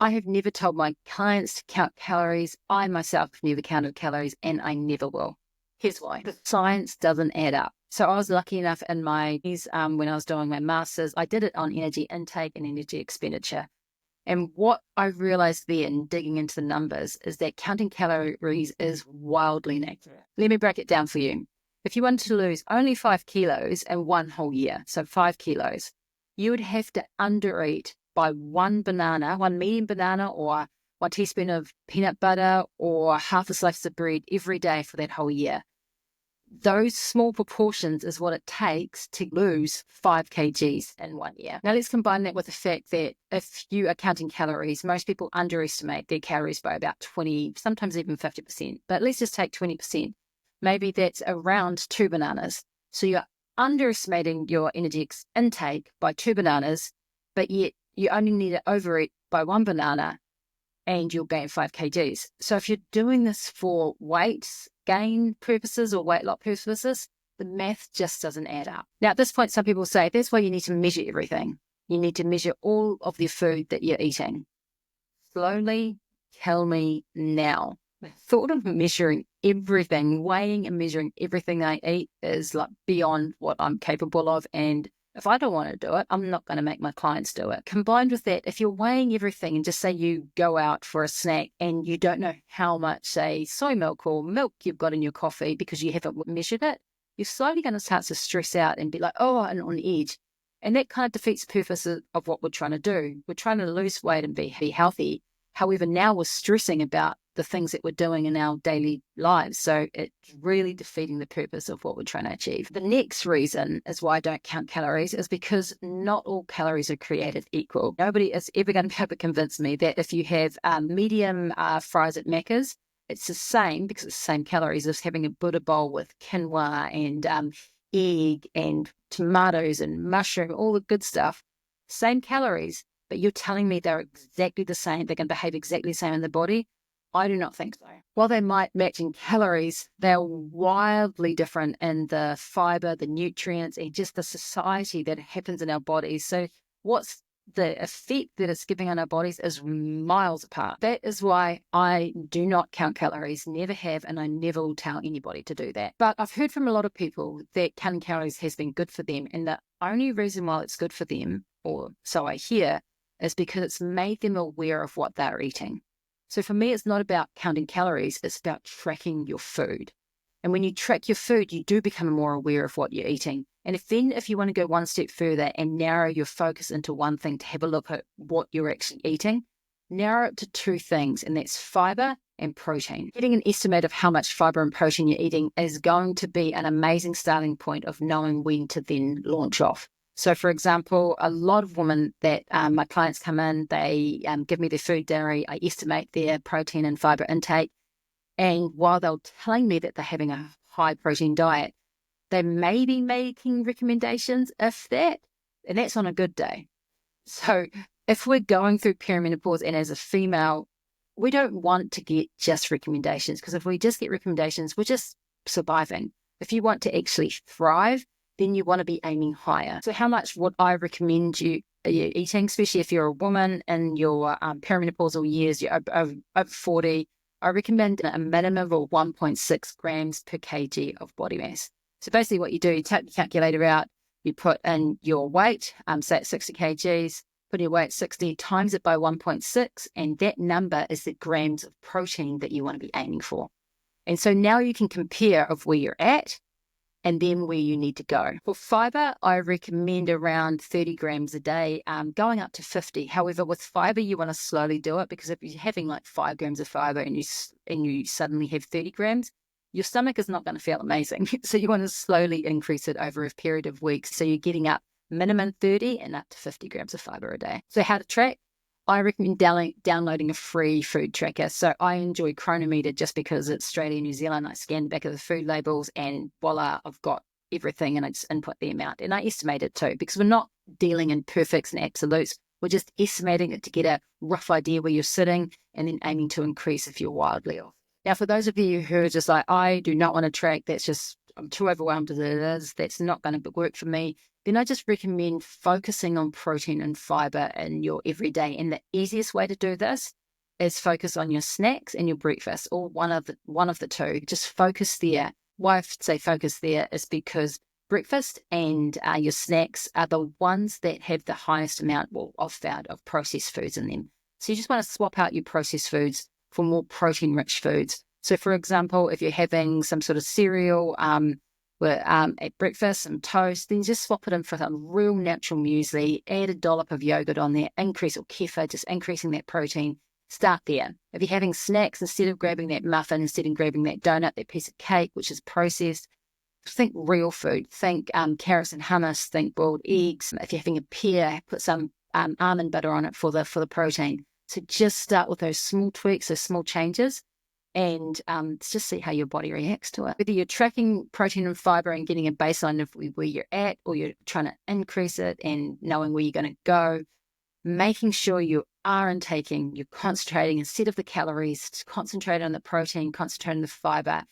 I have never told my clients to count calories. I myself have never counted calories, and I never will. Here's why. The science doesn't add up. So I was lucky enough in when I was doing my master's, I did it on energy intake and energy expenditure. And what I realized then, digging into the numbers, is that counting calories is wildly inaccurate. Let me break it down for you. If you wanted to lose only 5 kilos in one whole year, so 5 kilos, you would have to undereat by one medium banana, or 1 teaspoon of peanut butter, or half a slice of bread every day for that whole year. Those small proportions is what it takes to lose 5 kgs in 1 year. Now let's combine that with the fact that if you are counting calories, most people underestimate their calories by about 20, sometimes even 50%. But let's just take 20%. Maybe that's around 2 bananas. So you're underestimating your energy intake by 2 bananas, but yet you only need to overeat by 1 banana and you'll gain 5 kgs. So if you're doing this for weight gain purposes or weight loss purposes, the math just doesn't add up. Now, at this point, some people say that's why you need to measure everything. You need to measure all of the food that you're eating. Slowly tell me now. The thought of measuring everything, weighing and measuring everything I eat is like beyond what I'm capable of. And if I don't want to do it, I'm not going to make my clients do it. Combined with that, if you're weighing everything and just say you go out for a snack and you don't know how much, say, soy milk or milk you've got in your coffee because you haven't measured it, you're slowly going to start to stress out and be like, oh, and on edge. And that kind of defeats the purpose of what we're trying to do. We're trying to lose weight and be healthy. However, now we're stressing about the things that we're doing in our daily lives. So it's really defeating the purpose of what we're trying to achieve. The next reason is why I don't count calories is because not all calories are created equal. Nobody is ever going to be able to convince me that if you have medium fries at Macca's, it's the same, because it's the same calories as having a Buddha bowl with quinoa and egg and tomatoes and mushroom, all the good stuff. Same calories, but you're telling me they're exactly the same, they're going to behave exactly the same in the body? I do not think so. While they might match in calories, they're wildly different in the fibre, the nutrients, and just the society that happens in our bodies. So what's the effect that it's giving on our bodies is miles apart. That is why I do not count calories, never have, and I never will tell anybody to do that. But I've heard from a lot of people that counting calories has been good for them, and the only reason why it's good for them, or so I hear, is because it's made them aware of what they're eating. So for me, it's not about counting calories, it's about tracking your food. And when you track your food, you do become more aware of what you're eating. And if you want to go one step further and narrow your focus into one thing to have a look at what you're actually eating, narrow it to 2 things, and that's fibre and protein. Getting an estimate of how much fibre and protein you're eating is going to be an amazing starting point of knowing when to then launch off. So, for example, a lot of women that my clients come in, they give me their food diary, I estimate their protein and fibre intake. And while they're telling me that they're having a high protein diet, they may be making recommendations, if that, and that's on a good day. So if we're going through perimenopause, and as a female, we don't want to get just recommendations, because if we just get recommendations, we're just surviving. If you want to actually thrive, then you want to be aiming higher. So how much would I recommend you eating, especially if you're a woman in your perimenopausal years, you're over 40, I recommend a minimum of 1.6 grams per kg of body mass. So basically what you do, you take the calculator out, you put in your weight, say it's 60 kgs, put your weight 60, times it by 1.6, and that number is the grams of protein that you want to be aiming for. And so now you can compare of where you're at and then where you need to go. For fibre, I recommend around 30 grams a day, going up to 50. However, with fibre, you want to slowly do it, because if you're having like 5 grams of fibre and you suddenly have 30 grams, your stomach is not going to feel amazing. So you want to slowly increase it over a period of weeks. So you're getting up minimum 30 and up to 50 grams of fibre a day. So how to track? I recommend downloading a free food tracker. So I enjoy Chronometer just because it's Australia, New Zealand. I scan the back of the food labels and voila, I've got everything, and I just input the amount. And I estimate it too, because we're not dealing in perfects and absolutes. We're just estimating it to get a rough idea where you're sitting and then aiming to increase if you're wildly off. Now, for those of you who are just like, I do not want to track, I'm too overwhelmed as it is, that's not going to work for me, then I just recommend focusing on protein and fiber in your everyday. And the easiest way to do this is focus on your snacks and your breakfast, or one of the two. Just focus there. Why I say focus there is because breakfast and your snacks are the ones that have the highest amount of found of processed foods in them. So you just want to swap out your processed foods for more protein-rich foods. So, for example, if you're having some sort of cereal at breakfast, some toast, then just swap it in for some real natural muesli, add a dollop of yogurt on there, increase, or kefir, just increasing that protein. Start there. If you're having snacks, instead of grabbing that muffin, instead of grabbing that donut, that piece of cake, which is processed, think real food. Think carrots and hummus, think boiled eggs. If you're having a pear, put some almond butter on it for the protein. So just start with those small tweaks, those small changes, and just see how your body reacts to it. Whether you're tracking protein and fiber and getting a baseline of where you're at, or you're trying to increase it and knowing where you're going to go, making sure you are intaking, you're concentrating instead of the calories, concentrate on the protein, concentrate on the fiber,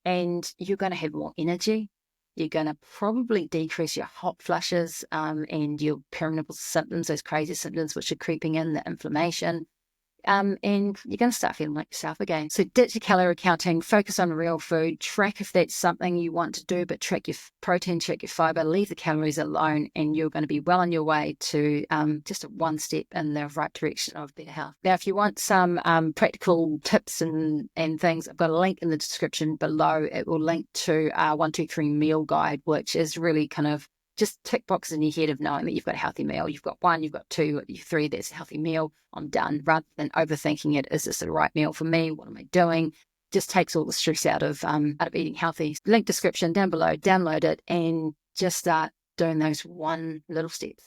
and you're going to have more energy. You're going to probably decrease your hot flushes and your perimenopause symptoms, those crazy symptoms which are creeping in, the inflammation. And you're going to start feeling like yourself again. So ditch your calorie counting, focus on real food, track if that's something you want to do, but track your protein, track your fiber, leave the calories alone, and you're going to be well on your way to just one step in the right direction of better health. Now, if you want some practical tips and things, I've got a link in the description below. It will link to our 1-2-3 meal guide, which is really kind of just tick boxes in your head of knowing that you've got a healthy meal. You've got 1, you've got 2, 3, that's a healthy meal. I'm done. Rather than overthinking it, is this the right meal for me? What am I doing? Just takes all the stress out of eating healthy. Link description down below, download it, and just start doing those one little steps.